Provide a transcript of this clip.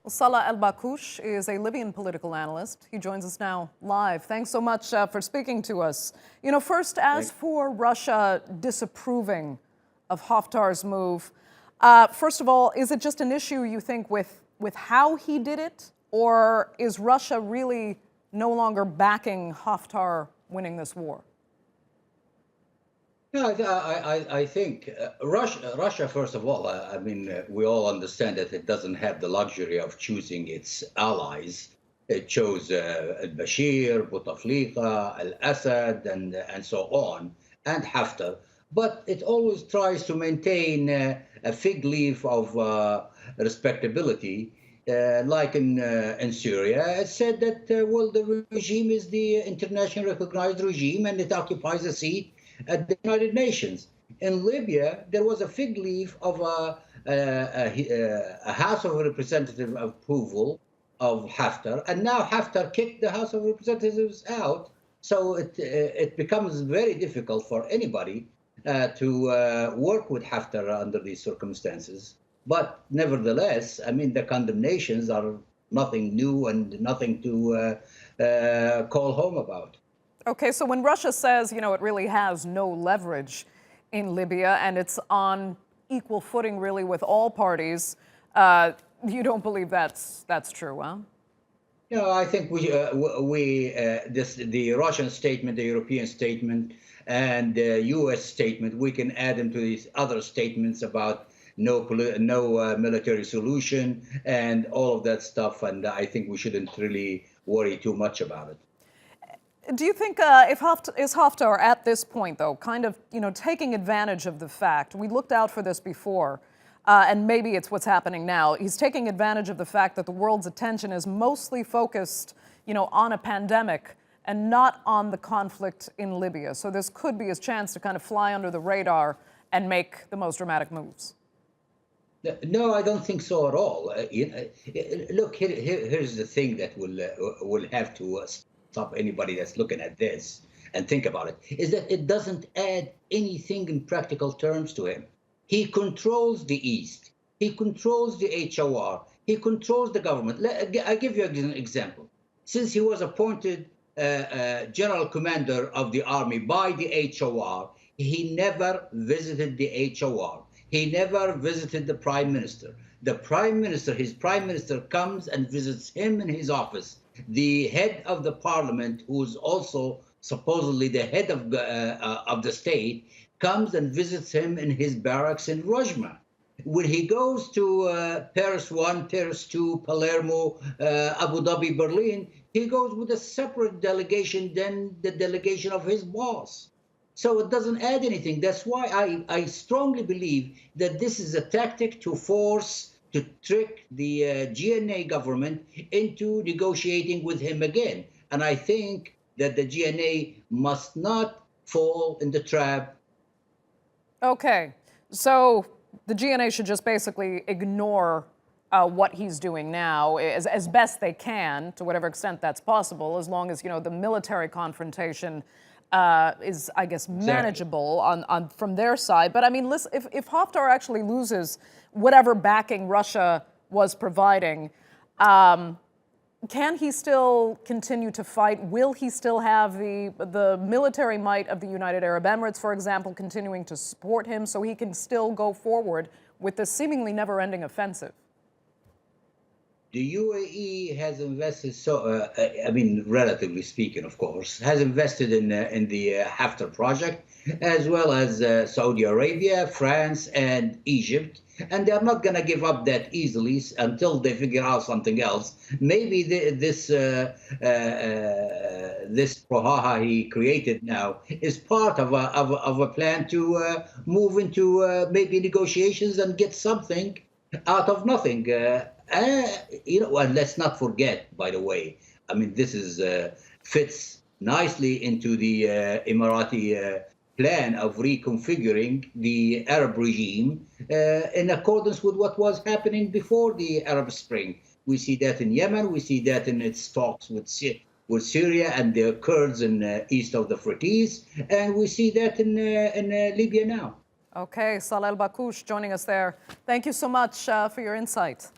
Well, Salah El Bakkoush is a Libyan political analyst. He joins us now live. Thanks so much for speaking to us. First, as for Russia disapproving of Haftar's move, first of all, is it just an issue, you think, with how he did it? Or is Russia really no longer backing Haftar winning this war? No, I think Russia, first of all, we all understand that it doesn't have the luxury of choosing its allies. It chose al-Bashir, Bouteflika, al-Assad, and so on, and Haftar. But it always tries to maintain a fig leaf of respectability, like in Syria. It said that, the regime is the internationally recognized regime, and it occupies a seat at the United Nations. In Libya, there was a fig leaf of a House of Representatives approval of Haftar, and now Haftar kicked the House of Representatives out. So it becomes very difficult for anybody to work with Haftar under these circumstances. But nevertheless, the condemnations are nothing new and nothing to call home about. Okay, so when Russia says, it really has no leverage in Libya and it's on equal footing really with all parties, you don't believe that's true, huh? I think the Russian statement, the European statement, and the U.S. statement, we can add them to these other statements about no military solution and all of that stuff, and I think we shouldn't really worry too much about it. Do you think is Haftar at this point, though, kind of taking advantage of the fact, we looked out for this before, and maybe it's what's happening now, he's taking advantage of the fact that the world's attention is mostly focused on a pandemic and not on the conflict in Libya. So this could be his chance to kind of fly under the radar and make the most dramatic moves. No, I don't think so at all. Look, here's the thing that will have to stop anybody that's looking at this and think about it, is that it doesn't add anything in practical terms to him. He controls the East. He controls the HOR. He controls the government. I'll give you an example. Since he was appointed general commander of the army by the HOR, he never visited the HOR. He never visited the prime minister. His prime minister comes and visits him in his office. The head of the parliament, who's also supposedly the head of the state, comes and visits him in his barracks in Rojma. When he goes to Paris 1, Paris 2, Palermo, Abu Dhabi, Berlin, he goes with a separate delegation than the delegation of his boss. So it doesn't add anything. That's why I strongly believe that this is a tactic to trick the GNA government into negotiating with him again. And I think that the GNA must not fall in the trap. Okay, so the GNA should just basically ignore what he's doing now as best they can, to whatever extent that's possible, as long as, the military confrontation is, I guess, manageable from their side. But listen, if Haftar actually loses whatever backing Russia was providing, can he still continue to fight? Will he still have the military might of the United Arab Emirates, for example, continuing to support him so he can still go forward with this seemingly never-ending offensive? The UAE has invested, relatively speaking, of course, has invested in the Haftar project, as well as Saudi Arabia, France, and Egypt. And they're not going to give up that easily until they figure out something else. Maybe this brouhaha he created now is part of a plan to move into maybe negotiations and get something out of nothing. And let's not forget, by the way, this fits nicely into the Emirati plan of reconfiguring the Arab regime in accordance with what was happening before the Arab Spring. We see that in Yemen, we see that in its talks with Syria and the Kurds in east of the Euphrates, and we see that in Libya now. Okay, Salah El Bakkoush joining us there. Thank you so much for your insight.